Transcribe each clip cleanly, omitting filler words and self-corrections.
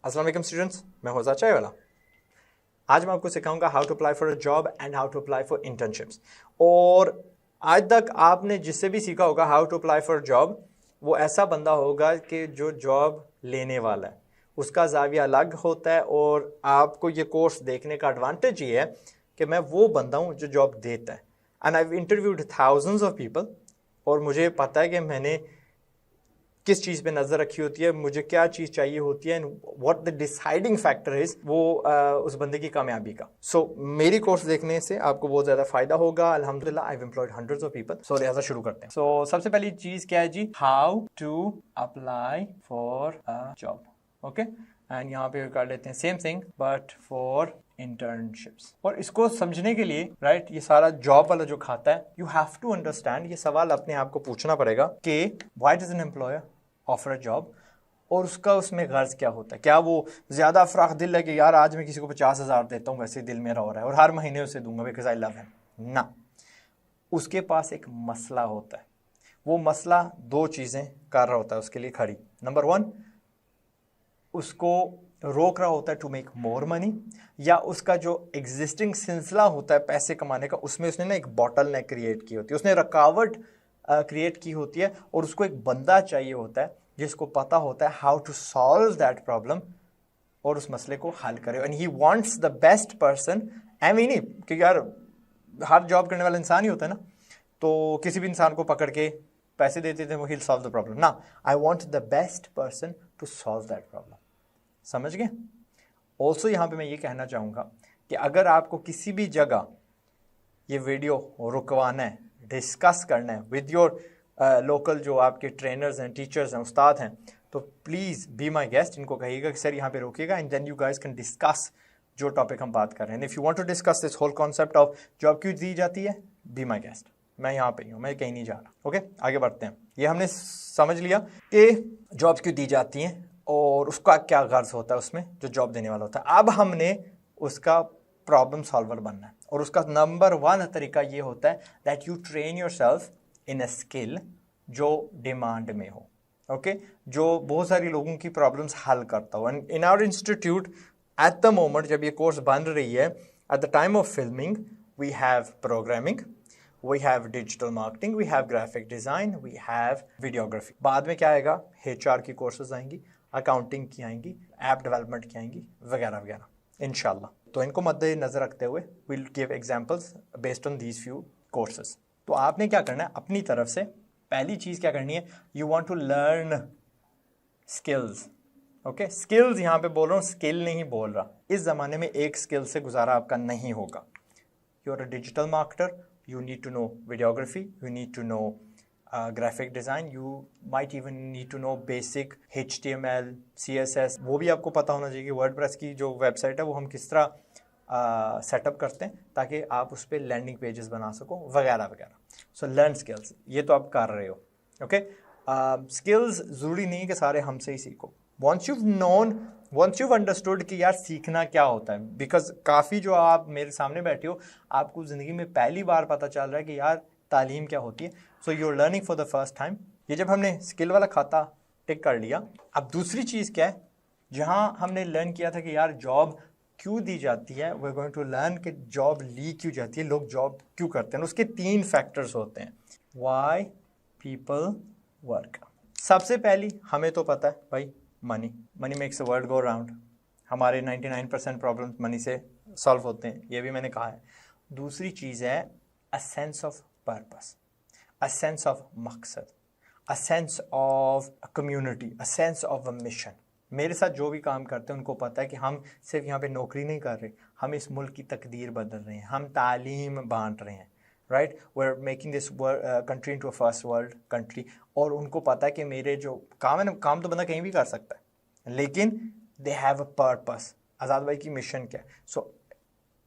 अस्सलाम वालेकुम स्टूडेंट्स, मैं होजा चायवाला। आज मैं आपको सिखाऊंगा how to apply for a job and how to apply for internships. और आज तक आपने जिससे भी सीखा होगा how to apply for job, वो ऐसा बंदा होगा कि जो जॉब लेने वाला है, उसका जाविया अलग होता है। और आपको ये कोर्स देखने का एडवांटेज ये है कि मैं वो बंदा हूँ जो जॉब देता है। And I interviewed thousands of people, और मुझे पता है कि मैंने किस चीज़ पे नज़र रखी होती है, मुझे क्या चीज़ चाहिए होती है, and what the deciding factor is वो उस बंदे की कामयाबी का। सो मेरी कोर्स देखने से आपको बहुत ज़्यादा फायदा होगा। अल्हम्दुलिल्लाह I have employed hundreds of people. So लिहाजा शुरू करते हैं। सो सबसे पहली चीज़ क्या है जी, how to apply for a job. Okay, and यहाँ पे कर लेते हैं same thing but for internships. और इसको समझने के लिए राइट, ये सारा जॉब वाला जो खाता है, यू हैव टू अंडरस्टैंड, ये सवाल अपने आप को पूछना पड़ेगा कि why does an employer offer a job, और उसका उसमें गर्ज क्या होता है। क्या वो ज़्यादा अफराख दिल है कि यार आज मैं किसी को 50,000 देता हूँ, वैसे दिल मेरा हो रहा है और हर महीने उसे दूंगा बिकॉज आई लव हिम। ना, उसके पास एक मसला होता है। वो मसला दो चीज़ें कर रहा होता है उसके लिए खड़ी। नंबर वन, उसको रोक रहा होता है टू मेक मोर मनी, या उसका जो एग्जिस्टिंग सिलसिला होता है पैसे कमाने का, उसमें उसने ना एक बॉटल नेक क्रिएट की होती है, उसने रुकावट क्रिएट की होती है। और उसको एक बंदा चाहिए होता है जिसको पता होता है how to solve that problem और उस मसले को हल करे। And he wants the best person. एम नहीं कि यार हर जॉब करने वाला इंसान ही होता है ना, तो किसी भी इंसान को पकड़ के पैसे देते थे वो ही सॉल्व द प्रॉब्लम ना। I want the best person to solve that problem. समझ गए? ऑल्सो यहाँ पे मैं ये कहना चाहूँगा कि अगर आपको किसी भी जगह ये वीडियो रुकवाना है, डिस्कस करना है विद योर लोकल जो आपके ट्रेनर्स हैं, टीचर्स हैं, उस्ताद हैं, तो प्लीज़ बी माई गेस्ट। इनको कहिएगा कि सर यहाँ पे रोकिएगा, and then you guys can discuss जो टॉपिक हम बात कर रहे हैं। If you want to discuss this whole concept of job क्यों दी जाती है, बी माई गेस्ट। मैं यहाँ पे ही हूँ, मैं कहीं नहीं जा रहा। ओके, आगे बढ़ते हैं। ये हमने समझ लिया कि जॉब्स क्यों दी जाती हैं और उसका क्या गर्ज होता है उसमें जो जॉब देने वाला होता है। अब हमने उसका प्रॉब्लम सॉल्वर बनना है, और उसका नंबर वन तरीका ये होता है that you train your self in a skill जो डिमांड में हो। ओके, जो बहुत सारी लोगों की प्रॉब्लम्स हल करता हो। And in our institute at the moment जब ये कोर्स बन रही है, at the time of filming we have programming, we have digital marketing, we have graphic design, we have videography. बाद में क्या आएगा, HR की कोर्सेज आएंगी, अकाउंटिंग की आएंगी, ऐप डेवलपमेंट की आएंगी, वगैरह वगैरह इंशाल्लाह। तो इनको मद्देनजर रखते हुए we'll give examples based on these few courses. तो आपने क्या करना है अपनी तरफ से, पहली चीज़ क्या करनी है, you want to learn skills. Okay, skills यहाँ पे बोल रहा हूँ, स्किल नहीं बोल रहा। इस ज़माने में एक स्किल से गुजारा आपका नहीं होगा। You're a digital marketer, you need to know videography, you need to know graphic design, you might even need to know basic HTML, CSS। वो भी आपको पता होना चाहिए कि वर्डप्रेस की जो वेबसाइट है वो हम किस तरह सेटअप करते हैं ताकि आप उस पर लैंडिंग पेजेस बना सको, वगैरह वगैरह। सो लर्न स्किल्स, ये तो आप कर रहे हो। ओके, स्किल्स ज़रूरी नहीं कि सारे हमसे ही सीखो। वंस you've understood कि यार सीखना क्या होता है, बिकॉज काफ़ी जो आप मेरे सामने बैठे हो, आपको ज़िंदगी में पहली बार पता चल रहा है कि यार तालीम क्या होती है। So you are learning for the first time. ये जब हमने स्किल वाला खाता टिक कर लिया, अब दूसरी चीज़ क्या है, जहाँ हमने लर्न किया था कि यार जॉब क्यों दी जाती है, we are going to learn कि जॉब ली क्यों जाती है, लोग जॉब क्यों करते हैं। उसके तीन फैक्टर्स होते हैं वाई पीपल वर्क। सबसे पहली हमें तो पता है भाई, money makes the world go round. हमारे 99% प्रॉब्लम मनी से सॉल्व होते हैं, ये भी मैंने कहा है। दूसरी चीज़ है a sense of purpose, a sense of मकसद, a sense of community, a sense of a mission. मेरे साथ जो भी काम करते हैं उनको पता है कि हम सिर्फ यहाँ पे नौकरी नहीं कर रहे, हम इस मुल्क की तकदीर बदल रहे हैं, हम तालीम बांट रहे हैं। Right, we are making this country into a first world country. और उनको पता है कि मेरे जो काम है ना, काम तो बंदा कहीं भी कर सकता है, लेकिन दे हैव अ पर्पस। आज़ाद भाई की मिशन क्या है? So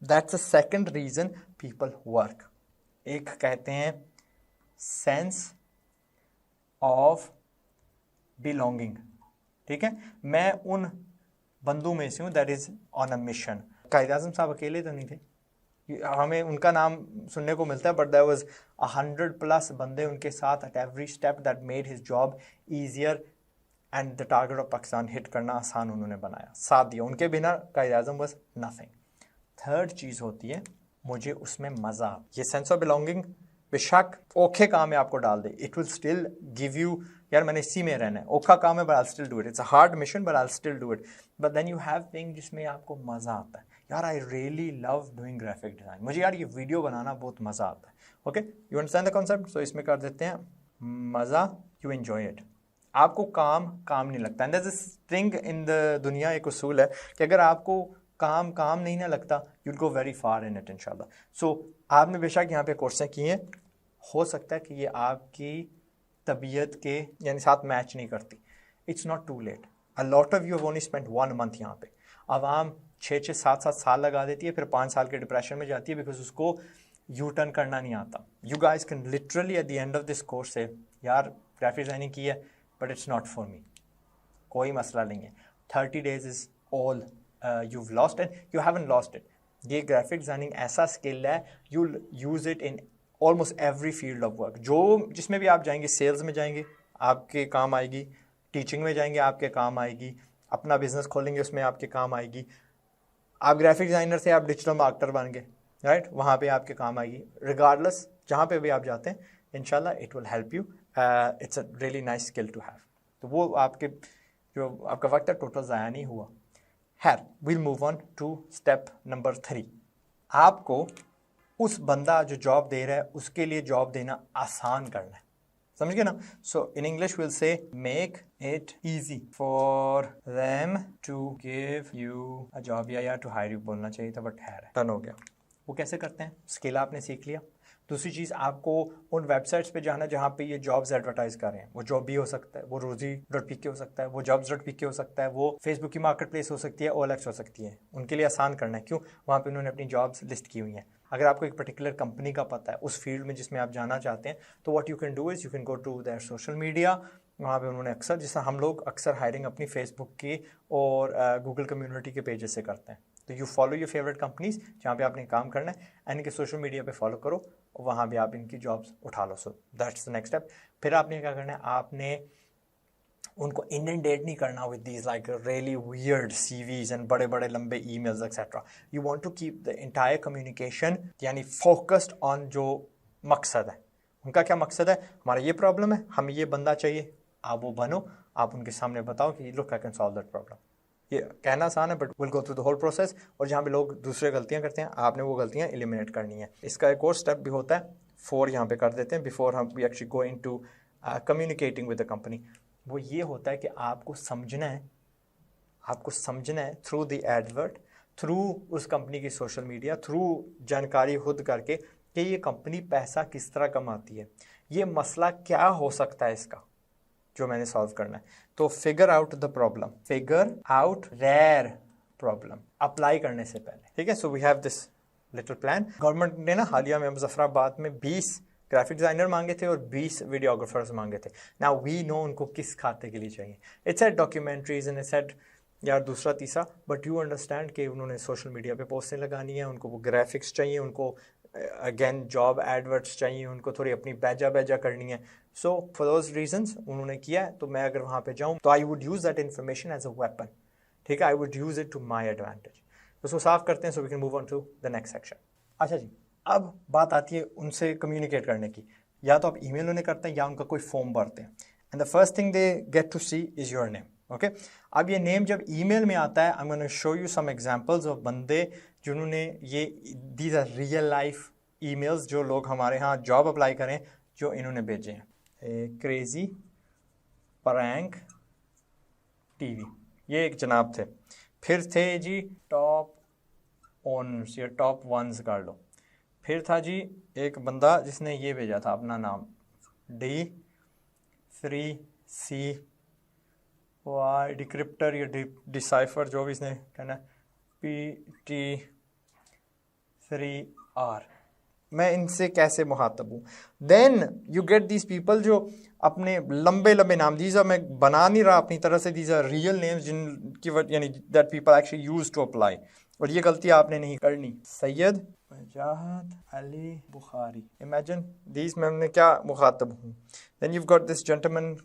that's a second reason people work. एक कहते हैं सेंस ऑफ बिलोंगिंग। ठीक है, मैं उन बंदों में से हूँ that is on a mission. Quaid Azam साहब अकेले तो नहीं थे, हमें उनका नाम सुनने को मिलता है, बट देयर वाज 100+ बंदे उनके साथ at every step that made his job easier and the target of Pakistan hit करना आसान उन्होंने बनाया, साथ दिया, उनके बिना कायद आज़म वॉज नथिंग। थर्ड चीज़ होती है मुझे उसमें मज़ा, ये सेंस ऑफ बिलोंगिंग बेशक औखे काम में आपको डाल दे, it will still give you, यार मैंने इसी में रहना है, औखा काम है but I still do it, it's a hard mission but I still do it, but then you have thing जिसमें आपको मज़ा आता है, यार I really love doing graphic design, मुझे यार ये वीडियो बनाना बहुत मज़ा आता है। Okay, you understand the concept, so इसमें कर देते हैं मज़ा, यू एंजॉय इट, आपको काम नहीं लगता। And there is a thing in the दुनिया, एक उसूल है कि अगर आपको काम नहीं ना लगता, you'll go very far in it इंशाल्लाह। सो आपने बेशक यहाँ पे कोर्सें किए हैं, हो सकता है कि ये आपकी तबीयत के यानी साथ मैच नहीं करती, it's not too late, a lot of you have only spent 1 month यहाँ पे, आवाम 6-6 7-7 साल लगा देती है, फिर 5 साल के डिप्रेशन में जाती है बिकॉज उसको यू टर्न करना नहीं आता। You guys can literally at the end of this course से, यार ग्राफिक डिज़ाइनिंग की है but it's not for me, कोई मसला नहीं है, 30 days is all you've lost and you haven't lost it. ये ग्राफिक डिज़ाइनिंग ऐसा स्किल है, you'll use it in almost every field of work, जो जिसमें भी आप जाएंगे, सेल्स में जाएंगे आपके काम आएगी, टीचिंग में जाएंगे आपके काम आएगी, अपना बिजनेस खोलेंगे उसमें आपके काम आएगी, आप ग्राफिक डिज़ाइनर से आप डिजिटल मार्केटर बन गए, राइट, वहाँ पे आपके काम आएगी, रिगार्डलेस जहाँ पे भी आप जाते हैं इंशाल्लाह it will help you, it's a really nice skill to have. तो वो आपके जो आपका वक्त है टोटल ज़ाया नहीं हुआ। Here we'll move on to step number 3, आपको उस बंदा जो जॉब दे रहा है उसके लिए जॉब देना आसान करना है, समझ गए ना। So in English we'll say make it easy for them to give you a job, या टू हायर यू बोलना चाहिए था बट है टर्न हो गया। वो कैसे करते हैं, स्किल आपने सीख लिया। दूसरी चीज़, आपको उन वेबसाइट्स पे जाना जहाँ पे ये जॉब्स एडवर्टाइज कर रहे हैं, वो जॉब भी हो सकता है, वो रोजी.pk हो सकता है, वो jobs.pk हो सकता है, वो फेसबुक की मार्केट प्लेस हो सकती है, OLX हो सकती है, उनके लिए आसान करना है। क्यों, वहाँ पे उन्होंने अपनी जॉब्स लिस्ट की हुई हैं। अगर आपको एक पर्टिकुलर कंपनी का पता है उस फील्ड में जिसमें आप जाना चाहते हैं, तो what you can do is you can go to their social media, वहाँ पे उन्होंने अक्सर, जैसा हम लोग अक्सर हायरिंग अपनी फेसबुक की और गूगल कम्युनिटी के पेजेस से करते हैं, तो you follow your favourite companies जहाँ पे आपने काम करना है, एंड इनके सोशल मीडिया पे फॉलो करो, वहाँ भी आप इनकी जॉब्स उठा लो। So that's the next step. फिर आपने क्या करना है, आपने उनको इनडेट नहीं करना with these like really weird CVs and बड़े बड़े लंबे emails etcetera. You want to keep the entire communication यानी फोकस्ड ऑन जो मकसद है। उनका क्या मकसद है, हमारा ये प्रॉब्लम है, हमें ये बंदा चाहिए, आप वो बनो, आप उनके सामने बताओ कि look I can solve that problem. ये कहना आसान है but will go through the whole process, और जहाँ पे लोग दूसरे गलतियाँ करते हैं आपने वो गलतियाँ एलिमिनेट करनी है। इसका एक और स्टेप भी होता है, 4 यहाँ पे कर देते हैं बिफोर हम we actually go into communicating with the company. वो ये होता है कि आपको समझना है थ्रू द एडवर्ट, थ्रू उस कंपनी की सोशल मीडिया, थ्रू जानकारी खुद करके कि ये कंपनी पैसा किस तरह कमाती है, ये मसला क्या हो सकता है इसका जो मैंने सॉल्व करना है। तो figure out the problem, figure out their problem apply करने से पहले, ठीक है। So we have this little plan. Government ने ना हालिया में मुजफ्फराबाद में 20 ग्राफिक डिज़ाइनर मांगे थे और 20 वीडियोग्राफर्स मांगे थे। नाउ वी नो उनको किस खाते के लिए चाहिए, it's eight documentaries and it's eight यार दूसरा तीसरा, बट यू अंडरस्टैंड कि उन्होंने सोशल मीडिया पे पोस्टें लगानी है, उनको वो ग्राफिक्स चाहिए, उनको अगेन जॉब एडवर्ट्स चाहिए, उनको थोड़ी अपनी बैजा करनी है। सो फॉर दोज रीजंस उन्होंने किया है। तो मैं अगर वहाँ पे जाऊँ तो I would use that information as a weapon, ठीक है, I would use it to my advantage. तो उसको साफ करते हैं, so we can move on to the next section. अच्छा जी, अब बात आती है उनसे कम्युनिकेट करने की। या तो आप ईमेल उन्हें करते हैं या उनका कोई फॉर्म भरते हैं, and the first thing they get to see is your name. Okay, अब ये नेम जब ईमेल में आता है, I am gonna show you some examples of बंदे जिन्होंने ये, these are real life emails जो लोग हमारे यहाँ जॉब अप्लाई करें जो इन्होंने भेजे हैं। क्रेजी प्रैंक टीवी, ये एक जनाब थे। फिर थे जी टॉप ओनर्स या टॉप वंस कर लो। फिर था जी एक बंदा जिसने ये भेजा था अपना नाम D3CY डिक्रिप्टर या डिसाइफर, जो भी इसने कहना है, PT3R। मैं इनसे कैसे मुखातब हूँ? Then you get these people जो अपने लंबे लंबे नाम, दीज आर, मैं बना नहीं रहा अपनी तरह से, दीज आर रियल नेम्स जिनकी यानी that people actually use to apply, और ये गलती आपने नहीं करनी। सैयद वजाहत अली बुखारी, इमेजिन दीज में हमने क्या मुखातब हूँ। Then you got this gentleman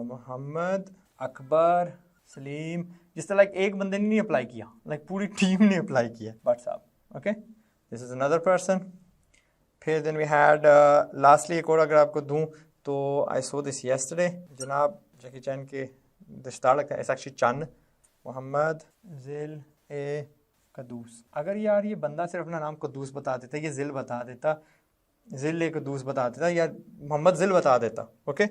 Mohammad Akbar Salim, जिस तरह लाइक एक बंदे ने नहीं अप्लाई किया, लाइक पूरी टीम ने अप्लाई किया, बट साहब okay this is another person. फिर देन वी हैड लास्टली एक और अगर आपको दूं तो आई सो दिस यस्टरडे, जनाब जैकी चैन के रिश्तेदार लगता है, एक्चुअली चन्न मोहम्मद जिल ए कदूस। अगर यार ये बंदा सिर्फ अपना नाम कदूस बता देता, ये जिल बता देता, जिल ए कदूस बता देता या मोहम्मद जिल बता देता, okay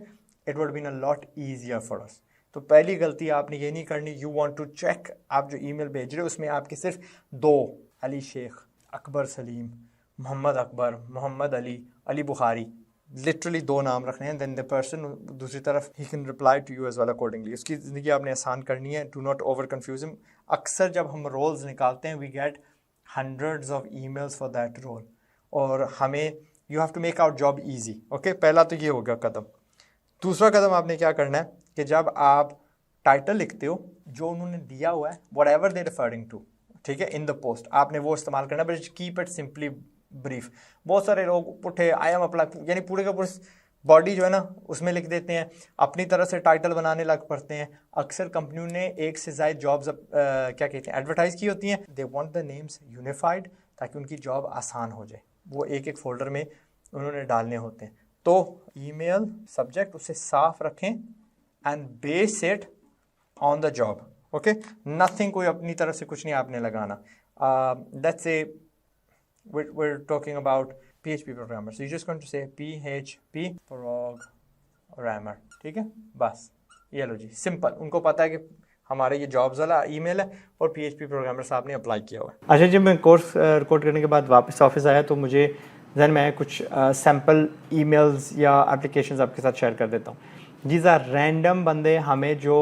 it would been a lot easier for us. तो पहली गलती आपने ये नहीं करनी, यू वांट टू चेक आप जो ईमेल भेज रहे हो उसमें आपके सिर्फ दो, अली शेख, अकबर सलीम, मोहम्मद अकबर, मोहम्मद अली, अली बुखारी, लिटरली दो नाम रखने हैं, देन द पर्सन दूसरी तरफ he can reply to you as well accordingly. उसकी ज़िंदगी आपने आसान करनी है, do not over confuse him. अक्सर जब हम रोल्स निकालते हैं we get hundreds of emails for that role, और हमें you have to make our job easy. Okay पहला तो ये होगा कदम। दूसरा कदम आपने क्या करना है कि जब आप टाइटल लिखते हो जो उन्होंने दिया हुआ है, whatever they referring to, ठीक है, इन द पोस्ट, आपने वो इस्तेमाल करना है, but keep it simply brief. बहुत सारे लोग उठे आई एम अप्लाई, यानी पूरे का पूरे बॉडी जो है ना उसमें लिख देते हैं, अपनी तरह से टाइटल बनाने लग पड़ते हैं। अक्सर कंपनियों ने एक से ज़ायद जॉब्स क्या कहते हैं एडवर्टाइज की होती हैं, they want the names unified ताकि उनकी जॉब आसान हो जाए, वो एक एक फोल्डर में उन्होंने डालने होते हैं। तो ईमेल सब्जेक्ट उसे साफ रखें and base it on the job, okay nothing, कोई अपनी तरफ से कुछ नहीं आपने लगाना। Let's say we're talking about PHP programmer, so you're just going to say PHP programmer, ठीक है, बस ये लो जी, सिंपल। उनको पता है कि हमारे ये जॉब्स वाला ईमेल है और PHP प्रोग्रामर साहब ने अप्लाई किया हुआ है। अच्छा, जब मैं कोर्स रिकॉर्ड करने के बाद वापस ऑफिस आया तो मुझे जहन में कुछ सैम्पल ईमेल्स या एप्लीकेशंस आपके साथ शेयर कर देता हूँ। दीज आर रैंडम बंदे हमें जो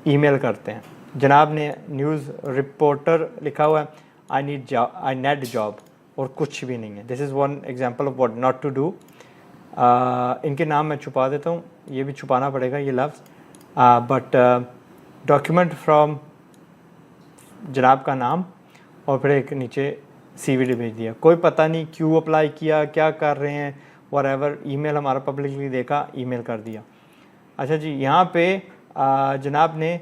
ईमेल करते हैं। जनाब ने न्यूज़ रिपोर्टर लिखा हुआ है, आई नीड जॉब, और कुछ भी नहीं है। This is one example of what not to do. इनके नाम मैं छुपा देता हूँ, ये भी छुपाना पड़ेगा ये लफ्ज़, बट डॉक्यूमेंट फ्रॉम जनाब का नाम और फिर एक नीचे CVD भेज दिया। कोई पता नहीं क्यों अप्लाई किया, क्या कर रहे हैं, व्हाटएवर, ईमेल हमारा पब्लिकली देखा, ईमेल कर दिया। अच्छा जी, यहाँ पे जनाब ने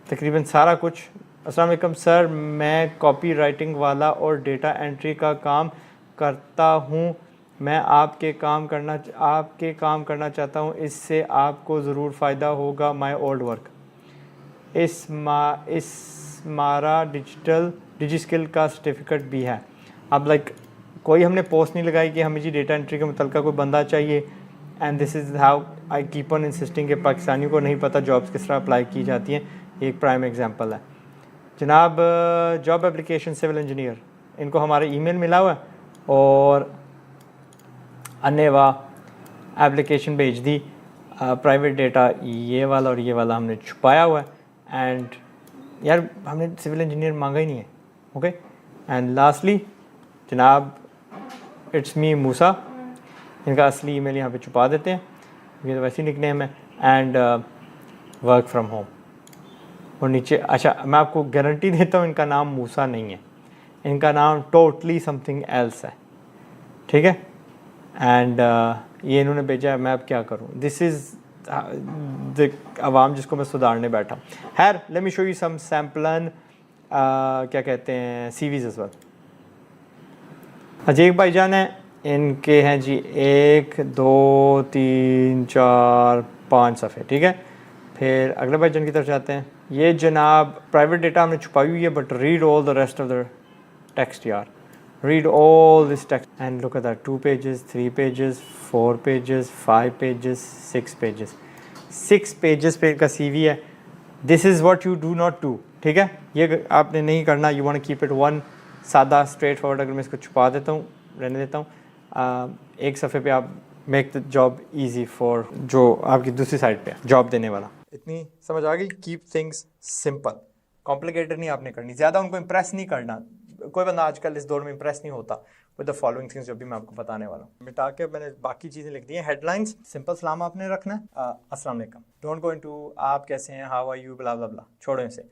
तकरीबन सारा कुछ, अस्सलाम वालेकुम सर, मैं कॉपी राइटिंग वाला और डेटा एंट्री का काम करता हूँ, मैं आपके काम करना चाहता हूँ, इससे आपको ज़रूर फ़ायदा होगा। माय ओल्ड वर्क इस मारा डिजी स्किल का सर्टिफिकेट भी है। अब लाइक कोई हमने पोस्ट नहीं लगाई कि हमें जी डेटा एंट्री के मुतल्लिक़ कोई बंदा चाहिए, and this is how I keep on insisting कि पाकिस्तानियों को नहीं पता जॉब्स किस तरह अप्लाई की जाती हैं। एक प्राइम एग्जांपल है जनाब, जॉब एप्लीकेशन सिविल इंजीनियर, इनको हमारा ईमेल मिला हुआ है और अन्यवा एप्लीकेशन भेज दी, प्राइवेट डेटा ये वाला और ये वाला हमने छुपाया हुआ है, एंड यार हमने सिविल इंजीनियर मांगा ही नहीं है, ओके। एंड लास्टली जनाब, इट्स मी मूसा, इनका असली ईमेल यहाँ पे छुपा देते हैं, ये तो वैसे ही निकनेम है, एंड वर्क फ्रॉम होम, और नीचे, अच्छा मैं आपको गारंटी देता हूँ इनका नाम मूसा नहीं है, इनका नाम टोटली समथिंग एल्स है, ठीक है। एंड ये इन्होंने भेजा है, मैं अब क्या करूँ, दिस इज़ द आवाम जिसको मैं सुधारने बैठा हूँ। खैर, let me show you some samples क्या कहते हैं CVs एज वेल। अजीब भाईजान है, इनके हैं जी 1 2 3 4 5 सफ़े, ठीक है। फिर अगले भाईजान की तरफ जाते हैं। ये जनाब प्राइवेट डेटा हमने छुपाई हुई है, but read all the rest of the text यार, read all this text and look at that, 2 pages, 3 pages, 4 pages, 5 pages, 6 pages, 6 pages पे इनका CV है। This is what you do not do, ठीक है, ये आपने नहीं करना। You want to keep it one, सादा स्ट्रेट फॉरवर्ड। अगर मैं इसको छुपा देता हूँ, रहने देता हूँ, एक सफ़े पे आप make the job easy for जो आपकी दूसरी साइड पे जॉब देने वाला। इतनी समझ आ गई? कीप थिंग्स सिंपल, कॉम्प्लिकेटेड नहीं आपने करनी, ज़्यादा उनको इम्प्रेस नहीं करना। कोई बंदा आजकल इस दौर में इम्प्रेस नहीं होता विद द फॉलोइंग थिंग्स जो भी मैं आपको बताने वाला हूँ। मिटा के मैंने बाकी चीज़ें लिख दी हैं। हेडलाइंस सिंपल सलाम आपने रखना है, अस्सलाम वालेकुम, डोंट गो इनटू आप कैसे हैं, हाउ आर यू, ब्ला ब्ला ब्ला, छोड़ो इसे,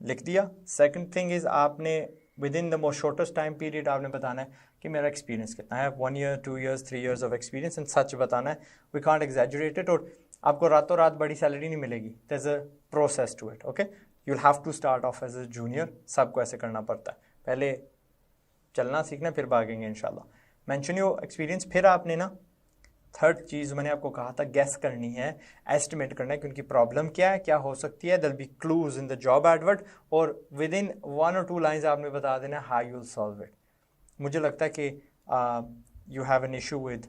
लिख दिया। सेकंड थिंग इज़ आपने with in the most shortest time period आपने बताना है कि मेरा एक्सपीरियंस कितना है, 1 year 2 years 3 years of experience, and such बताना है, वी कांट एग्जैजुरेट इट। और आपको रातों रात बड़ी सैलरी नहीं मिलेगी, there is a process to it, okay. You will have to start off as a junior, सबको ऐसे करना पड़ता है, पहले चलना सीखना फिर भागेंगे इंशाल्लाह। Mention your experience. फिर आपने ना थर्ड चीज़ मैंने आपको कहा था गेस करनी है, एस्टिमेट करना है कि उनकी प्रॉब्लम क्या है, क्या हो सकती है। There be clues in the job advert, और विद इन 1 और 2 लाइंस आपने बता देना how you will solve it. मुझे लगता है कि you have an issue with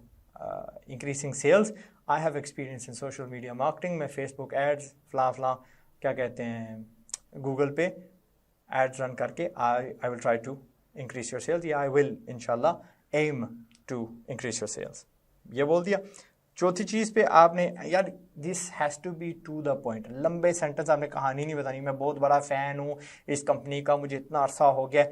increasing sales, I have experience in social media marketing, मैं फेसबुक एड्स फलां क्या कहते हैं गूगल पे एड्स रन करके I will try to increase your sales, या आई विल इंशाल्लाह aim to increase your sales, ये बोल दिया। चौथी चीज़ पे आपने यार this has to be to the point, लंबे सेंटेंस आपने कहानी नहीं बतानी, मैं बहुत बड़ा फ़ैन हूँ इस कंपनी का, मुझे इतना अरसा हो गया।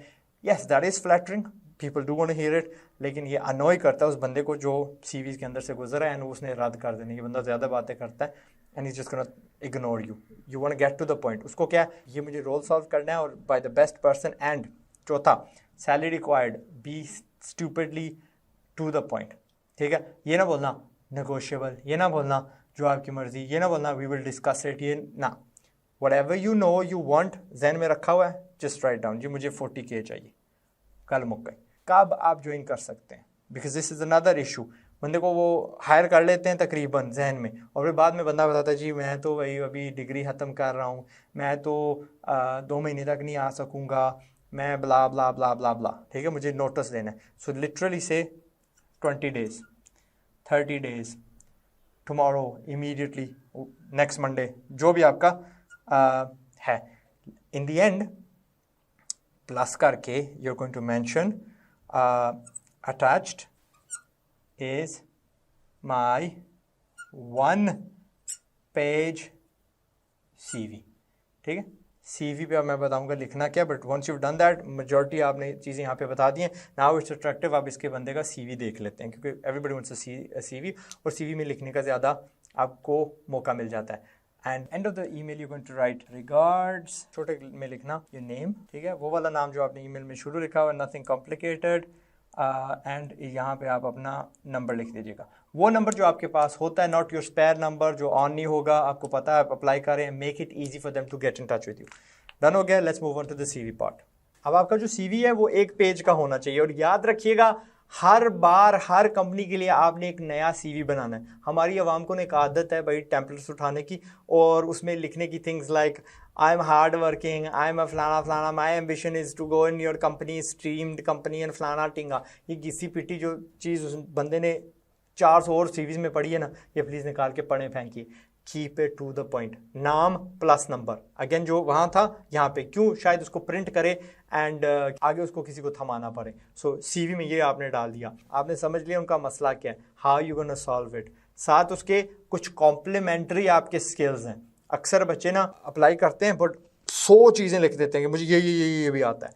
Yes that is flattering, people do want to hear it, लेकिन ये अनॉय करता है उस बंदे को जो सीवीज़ के अंदर से गुजरा है एंड उसने रद्द कर देने। ये बंदा ज़्यादा बातें करता है and is just gonna ignore you, you want get to the point. उसको क्या ये मुझे रोल सॉल्व करना है और by the best person. And चौथा, salary required, be stupidly to the point, ठीक है। ये ना बोलना नेगोशिएबल, ये ना बोलना जो आपकी मर्जी, ये ना बोलना वी विल डिस्कस इट, ये ना, whatever you know you want जहन में रखा हुआ है जस्ट राइट डाउन, जी मुझे 40K चाहिए, कल मुक्का। कब आप ज्वाइन कर सकते हैं, because this is another issue. बंदे को वो हायर कर लेते हैं तकरीबन जहन में, और फिर बाद में बंदा बताता है जी मैं तो वही अभी डिग्री ख़त्म कर रहा हूँ, मैं तो 2 महीने तक नहीं आ सकूँगा, मैं ब्ला ब्ला ब्ला ब्ला ब्ला, ठीक है, मुझे नोटिस देना है। सो लिटरली से 20 days, 30 days, tomorrow, immediately, next Monday, जो भी आपका है। In the end, प्लस करके you're going to mention attached is my 1-page CV, ठीक है। CV पे अब मैं बताऊंगा लिखना क्या, but once you done that, majority आपने चीज़ें यहाँ पे बता दी हैं। नाउ इट्स अट्रैक्टिव, आप इसके बंदे का CV देख लेते हैं, क्योंकि एवरीबडी वांट्स अ CV, और CV में लिखने का ज़्यादा आपको मौका मिल जाता है। And end of the email you going to write regards, छोटे में लिखना योर नेम, ठीक है, वो वाला नाम जो आपने ईमेल में शुरू लिखा हुआ, नथिंग कॉम्प्लिकेटेड, एंड यहाँ पे आप अपना नंबर लिख दीजिएगा, वो नंबर जो आपके पास होता है, नॉट योर स्पेयर नंबर जो ऑन नहीं होगा, आपको पता है आप अप्लाई कर रहे हैं, make it easy for them to get in touch with you. Done हो गया, let's move on to the CV part. अब आपका जो CV है वो 1 पेज का होना चाहिए, और याद रखिएगा हर बार हर कंपनी के लिए आपने एक नया CV बनाना है। हमारी आवाम को एक आदत है भाई टेम्पलेट्स उठाने की और उसमें लिखने की, things like I am hard working, I am a फलाना फलाना, my ambition is to go in your company streamed company and फलाना टिंगा। ये घिसी पिटी जो चीज़ उस बंदे ने 400 और CVs में पढ़ी है ना, ये प्लीज़ निकाल के पढ़ें फेंकिए। Keep it to the point, नाम प्लस नंबर, अगेन जो वहाँ था यहाँ पे, क्यों शायद उसको प्रिंट करे एंड आगे उसको किसी को थमाना पड़े। सो CV में ये आपने डाल दिया, आपने समझ लिया उनका मसला क्या है, how you gonna solve it. साथ उसके कुछ कॉम्प्लीमेंट्री आपके स्किल्स हैं। अक्सर बच्चे ना अप्लाई करते हैं बट 100 चीज़ें लिख देते हैं कि मुझे ये भी आता है।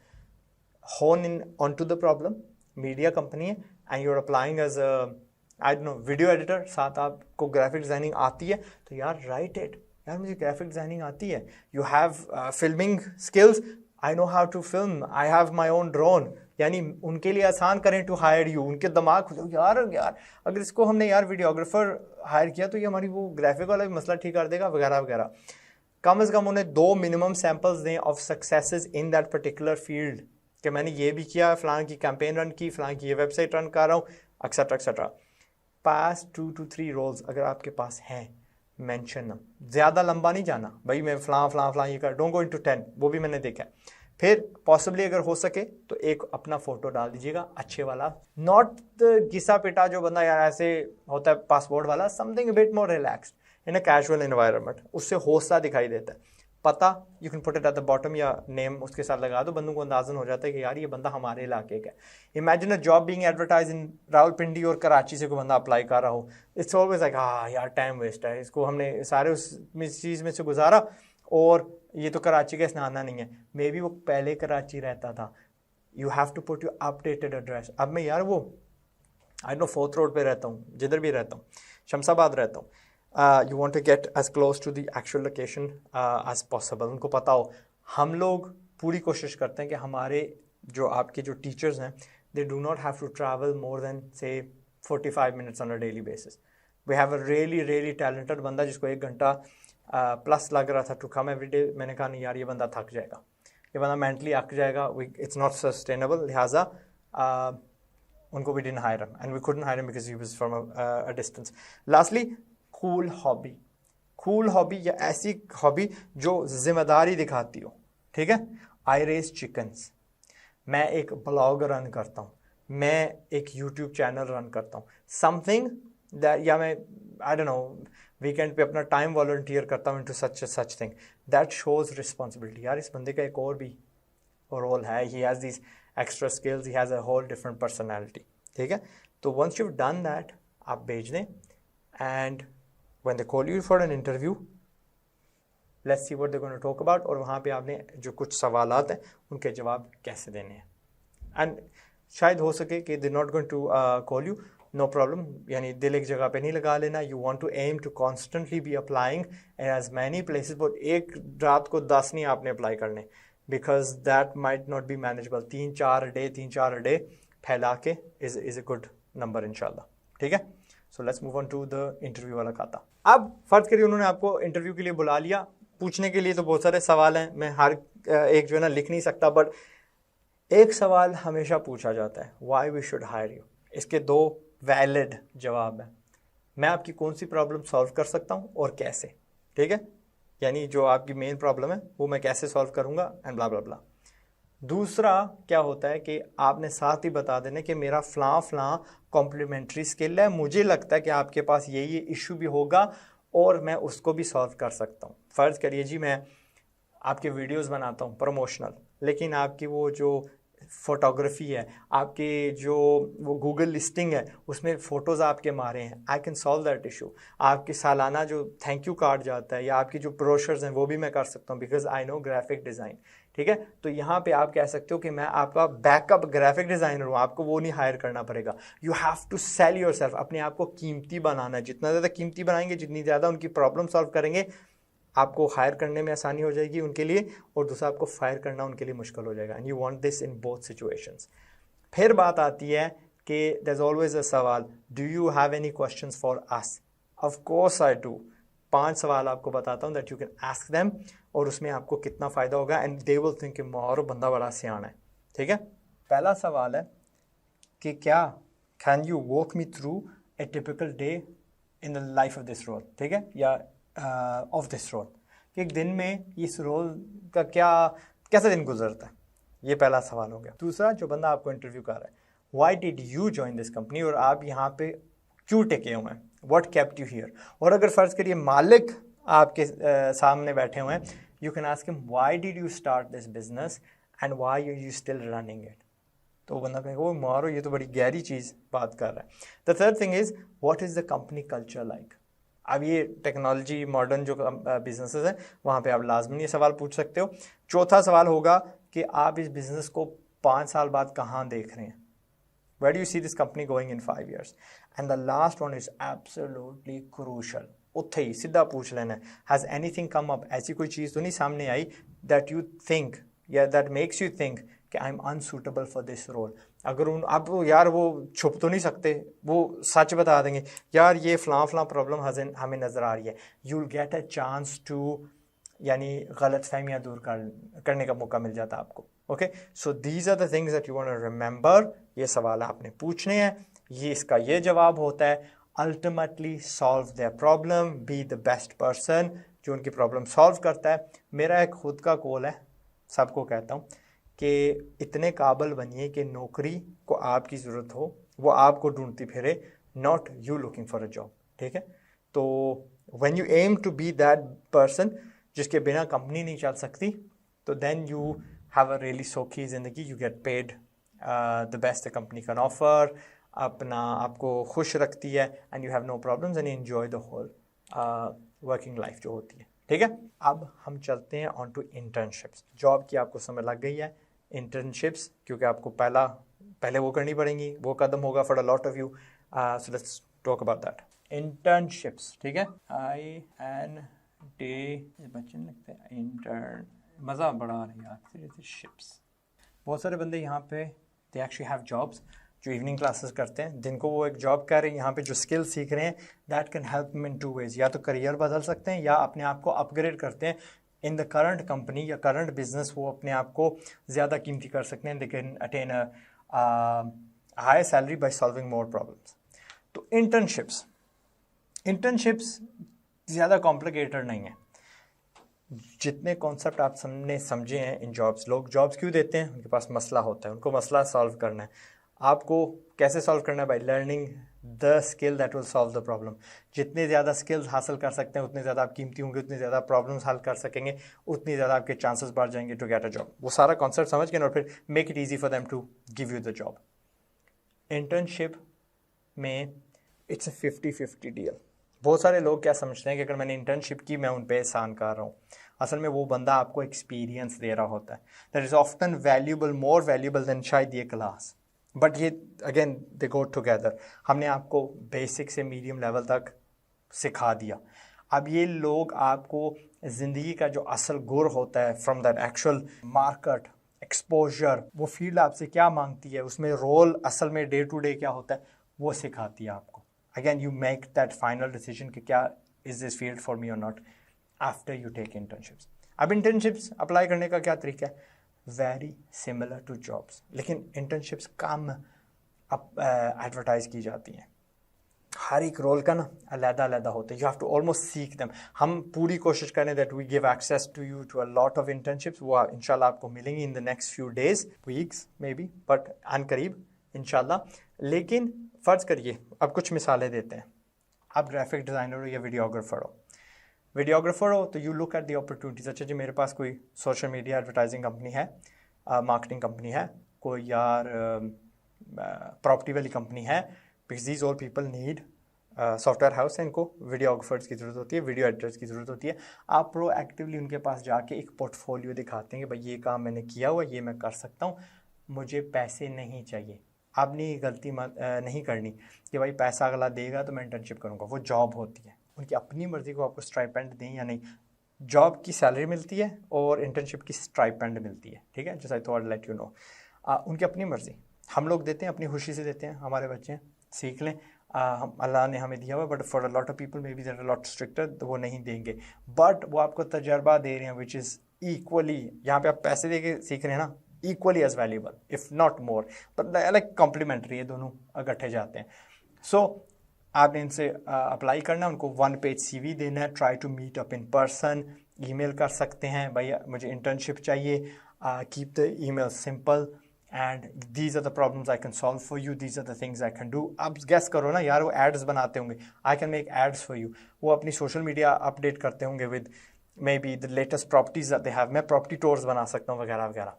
Hone in on to the problem, media company है and you are applying as I don't know video editor, साथ आपको ग्राफिक डिज़ाइनिंग आती है तो यार राइट इट, यार मुझे ग्राफिक डिज़ाइनिंग आती है। You have filming skills, I know how to film, I have my own drone, यानी उनके लिए आसान करें टू हायर यू, उनके दिमाग खुलो यार अगर इसको हमने यार वीडियोग्राफर हायर किया तो ये हमारी वो ग्राफिक वाला भी मसला ठीक कर देगा वगैरह वगैरह। कम से कम उन्हें 2 मिनिमम सैम्पल्स दें of successes in that particular field, कि मैंने ये भी किया, फ़लाँ की कैंपेन रन की, फ़लाँ की ये वेबसाइट रन कर रहा हूँ, एक्सेट्रा एक्सेट्रा। पास 2 to 3 रोल्स अगर आपके पास हैं मेंशन, ज़्यादा लंबा नहीं जाना भाई मैं फ़लाँ ये कर, डोंट गो इनटू 10, वो भी मैंने देखा है। फिर पॉसिबली अगर हो सके तो एक अपना फ़ोटो डाल दीजिएगा अच्छे वाला, नॉट द घिसा पिटा जो बंदा यार ऐसे होता है पासपोर्ट वाला, something bit more relaxed in a casual environment, उससे हौसला दिखाई देता है। पता you can put it at the bottom या नेम उसके साथ लगा दो, बंदों को अंदाजन हो जाता है कि यार ये बंदा हमारे इलाके का है। Imagine a job being advertise in Rawalpindi और कराची से कोई बंदा अप्लाई कर रहा हो, इट्स ऑलवेज लाइक हाँ यार टाइम वेस्ट है, इसको हमने सारे उस चीज़ में से गुजारा और ये तो कराची का स्नाना नहीं है, मे बी वो पहले कराची रहता था। You have to put your updated address. अब मैं यार वो आई नो 4th रोड पे रहता हूँ, जिधर भी रहता हूँ, शमशाबाद रहता हूँ, you want to get as close to the actual location as possible। उनको पता हो, हम लोग पूरी कोशिश करते हैं कि हमारे जो आपके जो टीचर्स हैं they do not have to travel more than say 45 minutes on a daily basis, we have a really talented बंदा जिसको 1 घंटा प्लस लग रहा था टू कम एवरी डे। मैंने कहा नहीं यार ये बंदा थक जाएगा, ये बंदा मेंटली अक जाएगा, इट्स नॉट सस्टेनेबल, लिहाजा उनको we didn't hire him and we couldn't hire him because he was from a distance. Lastly cool hobby या ऐसी हॉबी जो जिम्मेदारी दिखाती हो, ठीक है। आई रेस चिकन्स, मैं एक ब्लॉग रन करता हूँ, मैं एक यूट्यूब चैनल रन करता हूँ, समथिंग दैट, या मैं आई डोंट नो वीकेंड पे अपना टाइम वॉलंटियर करता हूँ into such thing that shows responsibility. यार इस बंदे का एक और भी रोल है, he has these extra skills, he has a whole different personality, ठीक है। तो वंस यू डन दैट आप भेज दें and when they call you for an interview let's see what they gonna talk about, और वहाँ पे आपने जो कुछ सवालात हैं उनके जवाब कैसे देने हैं। एंड शायद हो सके कि they not going to call you, no problem, यानी दिल एक जगह पे नहीं लगा लेना। You want to aim to constantly be applying as many places, but एक रात को 10 नहीं आपने अप्लाई करने, because that might not be manageable. 3-4 day फैला के इज ए गुड नंबर इंशाल्लाह, ठीक है। So let's move on to the interview वाला खाता। अब फर्ज करिए उन्होंने आपको इंटरव्यू के लिए बुला लिया, पूछने के लिए तो बहुत सारे सवाल हैं, मैं हर एक जो है ना लिख नहीं सकता, बट एक सवाल हमेशा पूछा जाता है, why we should hire you. इसके 2 वैलिड जवाब हैं, मैं आपकी कौन सी प्रॉब्लम सॉल्व कर सकता हूँ और कैसे, ठीक है, यानी जो आपकी मेन प्रॉब्लम है वो मैं कैसे सॉल्व करूँगा एंड ब्ला ब्ला ब्ला। दूसरा क्या होता है कि आपने साथ ही बता देना कि मेरा फ़लाँ कॉम्प्लीमेंट्री स्किल है, मुझे लगता है कि आपके पास ये इशू भी होगा और मैं उसको भी सॉल्व कर सकता हूँ। फ़र्ज़ करिए जी मैं आपके वीडियोस बनाता हूँ प्रमोशनल, लेकिन आपकी वो जो फोटोग्राफी है, आपकी जो वो गूगल लिस्टिंग है उसमें फ़ोटोज़ आपके मारे हैं, आई कैन सॉल्व दैट इशू। आपकी सालाना जो थैंक यू कार्ड जाता है या आपकी जो ब्रोशर्स हैं वो भी मैं कर सकता हूँ, because I know graphic design, ठीक है। तो यहाँ पे आप कह सकते हो कि मैं आपका बैकअप ग्राफिक डिज़ाइनर हूँ, आपको वो नहीं हायर करना पड़ेगा। You have to sell yourself, अपने आप को कीमती बनाना है, जितना ज़्यादा कीमती बनाएंगे, जितनी ज़्यादा उनकी प्रॉब्लम सॉल्व करेंगे, आपको हायर करने में आसानी हो जाएगी उनके लिए, और दूसरा आपको फायर करना उनके लिए मुश्किल हो जाएगा। And you want this in both situations. फिर बात आती है कि देयर इज ऑलवेज अ सवाल, do you have any questions for us? Of course I do. 5 सवाल आपको बताता हूँ that you can ask them, और उसमें आपको कितना फ़ायदा होगा एंड दे विल थिंक कि मारो बंदा बड़ा सियाना है, ठीक है। पहला सवाल है कि क्या can you walk me through a typical day in the life of this role, ठीक है, या ऑफ दिस रोल, कि एक दिन में इस रोल का कैसा दिन गुजरता है, ये पहला सवाल हो गया। दूसरा, जो बंदा आपको इंटरव्यू कर रहा है, why did you join this company, और आप यहाँ पे क्यों टिके हुए हैं, व्हाट केप्ट यू हियर। और अगर फर्ज करिए मालिक आपके सामने बैठे हुए हैं, you can ask him why did you start this business and why are you still running it. तो वो बंदा कहेगा वो मारो ये तो बड़ी गहरी चीज़ बात कर रहा है। The third thing is what is the company culture like. अब ये टेक्नोलॉजी मॉडर्न जो बिजनेसेस हैं वहाँ पे आप लाजमी ये सवाल पूछ सकते हो। चौथा सवाल होगा कि आप इस बिज़नेस को 5 साल बाद कहाँ देख रहे हैं, where do you see this company going in 5 years। And the last one is absolutely crucial, उत्थे ही सीधा पूछ लेना है, हैज़ एनीथिंग कम अप, ऐसी कोई चीज़ तो नहीं सामने आई दैट यू थिंक या दैट मेक्स यू थिंक कि I am unsuitable for this role. अगर उन आप यार वो छुप तो नहीं सकते, वो सच बता देंगे, यार ये फ़लाँ प्रॉब्लम हमें नज़र आ रही है, you will get a chance to, यानी गलत फहमियाँ दूर करने का मौका मिल जाता है आपको। Okay, so these are the things that you want to remember. ये सवाल आपने पूछने हैं, ये इसका ये जवाब होता है, ultimately solve their problem, B the best person जो उनकी प्रॉब्लम सॉल्व करता है। मेरा एक खुद का कॉल है, सबको कहता हूँ कि इतने काबिल बनिए कि नौकरी को आपकी ज़रूरत हो, वो आपको ढूंढती फिरे, not you looking for a job, ठीक है। तो when you aim to be that person जिसके बिना कंपनी नहीं चल सकती, तो then you have a really सौखी ज़िंदगी, you get paid the best the company can offer, अपना आपको खुश रखती है and you have no problems and enjoy the whole working life जो होती है, ठीक है। अब हम चलते हैं ऑन टू इंटर्नशिप्स। जॉब की आपको समझ लग गई है, इंटर्नशिप्स क्योंकि आपको पहले वो करनी पड़ेंगी, वो कदम होगा for a lot of you. So let's talk about that internships, ठीक है। बच्चे लगते हैं इंटर्न, मज़ा बड़ा आ रहा है यार। शिप्स, बहुत सारे बंदे यहाँ पे दे एक्चुअली हैव जॉब्स जो इवनिंग क्लासेस करते हैं, दिन को वो एक जॉब कर रहे हैं, यहाँ पे जो स्किल सीख रहे हैं, that can help in 2 ways. या तो करियर बदल सकते हैं या अपने आप को अपग्रेड करते हैं इन द करंट कंपनी या करंट बिजनेस, वो अपने आप को ज़्यादा कीमती कर सकते हैं। They can attain a high salary by solving more problems. तो इंटर्नशिप्स ज़्यादा कॉम्प्लिकेटेड नहीं है। जितने कॉन्सेप्ट आप सबने समझे हैं इन जॉब्स, लोग जॉब्स क्यों देते हैं? उनके पास मसला होता है, उनको मसला सॉल्व करना है। आपको कैसे सॉल्व करना है? By learning the skill that will solve the problem. जितने ज़्यादा स्किल्स हासिल कर सकते हैं उतने ज़्यादा आप कीमती होंगे, उतने ज़्यादा प्रॉब्लम्स हल कर सकेंगे, उतनी ज़्यादा आपके चांसेस बढ़ जाएंगे टू गेट अ जॉब। वो सारा कॉन्सेप्ट समझ के और फिर make it easy for them to give you the job. Internship में इट्स अ 50-50 डील। बहुत सारे लोग क्या समझते हैं कि अगर मैंने इंटर्नशिप की मैं उन पे एहसान कर रहा हूँ। असल में वो बंदा आपको एक्सपीरियंस दे रहा होता है, that is often valuable, more valuable than शायद ये क्लास। बट ये अगेन दे गो टुगेदर। हमने आपको बेसिक से मीडियम लेवल तक सिखा दिया। अब ये लोग आपको ज़िंदगी का जो असल गुर होता है from that actual market exposure, वो फील्ड आपसे क्या मांगती है, उसमें रोल असल में डे टू डे क्या होता है, वो सिखाती है आपको। Again you make that final decision कि क्या is this field for me और not after you take internships. अब इंटर्नशिप्स अप्लाई करने का क्या तरीका है? वेरी सिमिलर टू जॉब्स, लेकिन इंटर्नशिप्स कम एडवर्टाइज की जाती हैं। हर एक रोल का ना अलग-अलग होता है। You have to almost seek them. हम पूरी कोशिश करें that we give access to you to a lot of internships. वो इंशाल्लाह आपको मिलेंगी in the next few days, weeks maybe, but अनकरीब इंशाल्लाह। लेकिन फ़र्ज़ करिए, अब कुछ मिसालें देते हैं। आप ग्राफिक डिज़ाइनर हो या वीडियोग्राफर हो तो you look at the opportunities. अच्छा जी, मेरे पास कोई सोशल मीडिया एडवर्टाइजिंग कंपनी है, मार्केटिंग कंपनी है, कोई यार प्रॉपर्टी वाली कंपनी है, because these all people need software house है, इनको वीडियोग्राफर्स की ज़रूरत होती है, वीडियो एडिटर्स की ज़रूरत होती है। आप प्रोएक्टिवली उनके पास जाके एक पोर्टफोलियो दिखाते हैं कि भाई ये काम मैंने किया हुआ, ये मैं कर सकता हूँ, मुझे पैसे नहीं चाहिए। आपने ये गलती नहीं करनी कि भाई पैसा अगला देगा तो मैं इंटर्नशिप करूँगा। वो जॉब होती है, उनकी अपनी मर्ज़ी को आपको स्टाइपेंड दें या नहीं। जॉब की सैलरी मिलती है और इंटर्नशिप की स्टाइपेंड मिलती है, ठीक है, जैसा I thought let you know. उनकी अपनी मर्ज़ी। हम लोग देते हैं, अपनी खुशी से देते हैं, हमारे बच्चे हैं, सीख लें। हम अल्लाह ने हमें दिया हुआ, but for a lot of people maybe there a lot stricter, तो वो नहीं देंगे, बट वो आपको तजर्बा दे रहे हैं विच इज़ इक्वली, यहाँ पे आप पैसे दे के सीख रहे हैं ना, equally as valuable if not more, but like complementary, ये दोनों इकट्ठे जाते हैं। सो आपने इनसे अप्लाई करना है, उनको 1 पेज CV देना है, try to meet up in person, email कर सकते हैं, भैया मुझे इंटर्नशिप चाहिए, keep the email simple and these are the problems I can solve for you, these are the things I can do. अब guess करो ना यार, वो एड्स बनाते होंगे, I can make ads for you. वो अपनी सोशल मीडिया अपडेट करते होंगे with maybe the latest properties they have, मैं प्रॉपर्टी टूर्स बना सकता हूँ वगैरह वगैरह।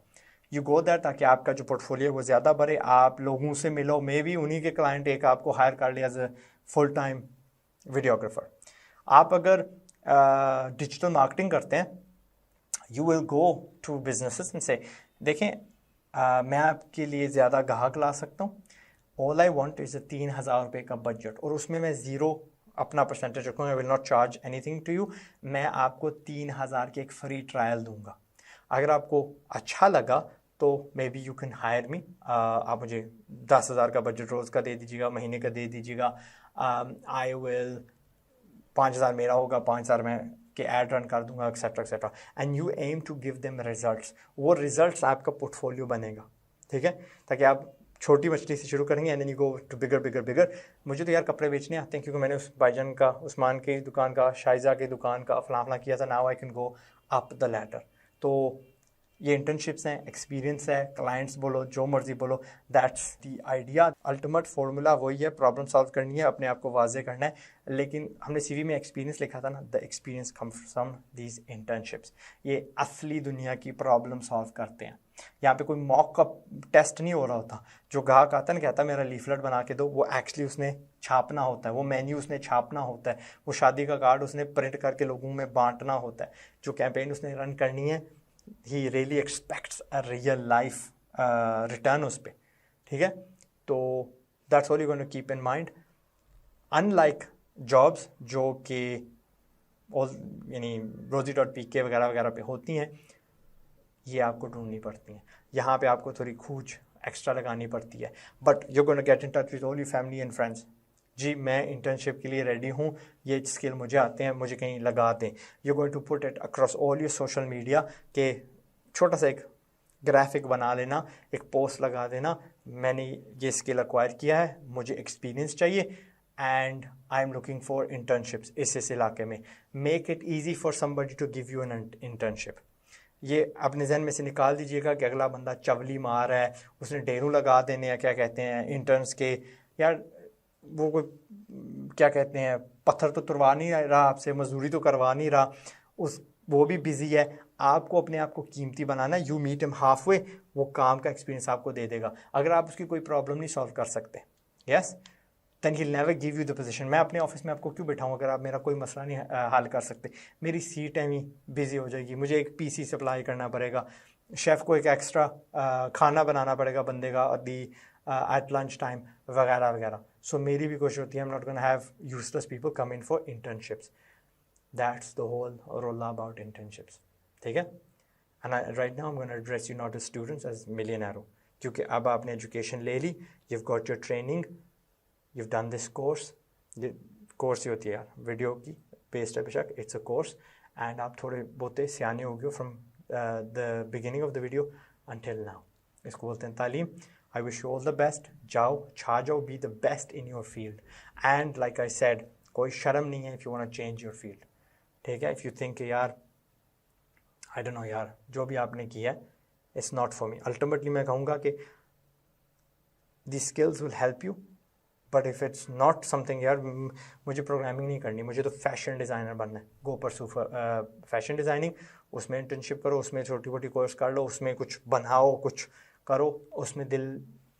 यू गो दैट, ताकि आपका जो पोर्टफोलियो वो ज़्यादा बढ़े, आप लोगों से मिलो, मे बी उन्हीं के क्लाइंट एक आपको हायर कर लिया as a full time videographer. आप अगर डिजिटल मार्केटिंग करते हैं, you will go to businesses and से देखें मैं आपके लिए ज़्यादा ग्राहक ला सकता हूँ, ऑल आई वांट इज़ 3,000 रुपये का बजट, और उसमें मैं ज़ीरो अपना परसेंटेज रखूँगा, I will not charge anything to you. मैं आपको 3,000 की एक फ्री ट्रायल दूंगा। अगर आपको अच्छा लगा तो may be you can hire me. आप मुझे 10,000 का बजट रोज़ का दे दीजिएगा, महीने का दे दीजिएगा। आई विल 5,000 मेरा होगा, 5,000 मैं के ऐड रन कर दूंगा, etcetera etcetera. And you aim to give them results. वो रिजल्ट्स आपका पोर्टफोलियो बनेगा, ठीक है, ताकि आप छोटी मछली से शुरू करेंगे and then you go to bigger bigger bigger. मुझे तो यार कपड़े बेचने आते हैं, क्योंकि मैंने उस भाईजान का, उस्मान की दुकान का, शाइजा की दुकान का फलां किया था। Now I can go up the ladder. तो ये इंटर्नशिप्स हैं, एक्सपीरियंस है, क्लाइंट्स बोलो, जो मर्जी बोलो, that's the idea. Ultimate formula वही है, प्रॉब्लम सॉल्व करनी है, अपने आप को वाजे करना है। लेकिन हमने CV में एक्सपीरियंस लिखा था ना, the experience comes from these internships. ये असली दुनिया की प्रॉब्लम सॉल्व करते हैं। यहाँ पे कोई मॉक का टेस्ट नहीं हो रहा होता। जो ग्राहक आता है ना, कहता है मेरा लीफलेट बना के दो, वो एक्चुअली उसने छापना होता है, वो मेन्यू उसने छापना होता है, वो शादी का कार्ड उसने प्रिंट करके लोगों में बांटना होता है, जो कैंपेन उसने रन करनी है, he really expects a real life return उस पर, ठीक है। तो that's all you're going to keep in mind. Unlike jobs जो कि यानी rosie.pk वगैरह वगैरह पे होती हैं, ये आपको ढूंढनी पड़ती हैं। यहाँ पे आपको थोड़ी खूच एक्स्ट्रा लगानी पड़ती है, but you gonna get in touch with all your family and friends. जी मैं इंटर्नशिप के लिए रेडी हूँ, ये स्किल मुझे आते हैं, मुझे कहीं लगा दें। You going to put it across all your social media के छोटा सा एक ग्राफिक बना लेना, एक पोस्ट लगा देना, मैंने ये स्किल एक्वायर किया है, मुझे एक्सपीरियंस चाहिए and I am looking for internships इस इलाके में। Make it easy for somebody to give you an internship. ये अपने जहन में से निकाल दीजिएगा कि अगला बंदा चवली मार रहा है, उसने डेरू लगा देने हैं, क्या कहते हैं इंटर्न्स के, यार वो कोई क्या कहते हैं पत्थर तो तुड़वा नहीं रहा आपसे, मजदूरी तो करवा नहीं रहा, उस वो भी बिजी है। आपको अपने आप को कीमती बनाना है। You meet him halfway, वो काम का एक्सपीरियंस आपको दे देगा। अगर आप उसकी कोई प्रॉब्लम नहीं सॉल्व कर सकते, yes then he never give you the position. मैं अपने ऑफिस में आपको क्यों बैठाऊँ अगर आप मेरा कोई मसला नहीं हल कर सकते। मेरी सीट है ही बिजी हो जाएगी, मुझे एक पीसी सप्लाई करना पड़ेगा, शेफ़ को एक एक्स्ट्रा खाना बनाना पड़ेगा बंदे का दी एट लंच टाइम वगैरह वगैरह। सो मेरी भी कोशिश होती है I am not gonna have useless people come in for internships. That's the whole role about internships, ठीक है। And right now I am gonna address you not as students as millionaires, क्योंकि अब आपने एजुकेशन ले ली, you have got your training, you have done this course. ये course ही होती है यार, वीडियो की बेस्ड है बेशक, इट्स अ कोर्स। एंड आप थोड़े बहुते सियाने हो गए from the beginning of the video until now. इसको बोलते हैं तालीम। I wish you all the best. जाओ छा जाओ, be the best in your field. And like I said, कोई शर्म नहीं है if you want to change your field, ठीक है। इफ़ यू थिंक यार आई डोंट नो यार जो भी आपने किया है it's not for me, ultimately मैं कहूँगा कि this skills will help you, but if it's not something यार मुझे प्रोग्रामिंग नहीं करनी, मुझे तो फैशन डिज़ाइनर बनना है, गो परसू फैशन डिज़ाइनिंग, उसमें इंटर्नशिप करो, उसमें छोटी मोटी कोर्स कर लो, उसमें कुछ बनाओ, कुछ करो, उसमें दिल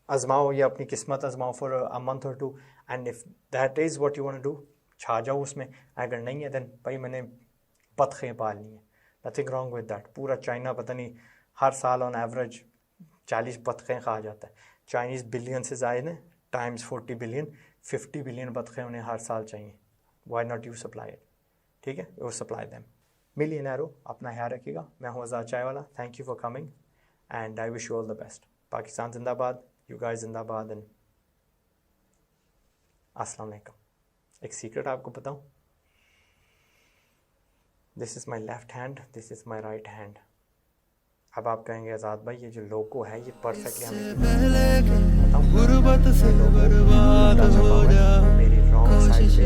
आजमाओ या अपनी किस्मत आजमाओ for a month or two. And if that is what you want to do, छा जाओ उसमें। अगर नहीं है देन भाई मैंने बतखें पालनी है, नथिंग रॉन्ग विद दैट। पूरा चाइना पता नहीं हर साल ऑन एवरेज 40 बतखें खा जाता है। चाइनीज़ बिलियन से ज़ायद हैं, टाइम्स 40 बिलियन, 50 बिलियन बतखें उन्हें हर साल चाहिए। Why not you supply it, ठीक है, यू सप्लाई दैम। मिलियनेरो, अपना ख्याल रखिएगा। मैं हूँ आज़ाद चाय वाला, thank you for coming and I wish you all the best. Pakistan जिंदाबाद, यू गाइस जिंदाबाद एंड अस्सलाम वालेकुम। एक सीक्रेट आपको बताऊँ, this is my left hand, this is my right hand. अब आप कहेंगे आज़ाद भाई ये जो लोगो है ये परफेक्टली हमें बताऊँ, मेरी रॉन्ग साइड पे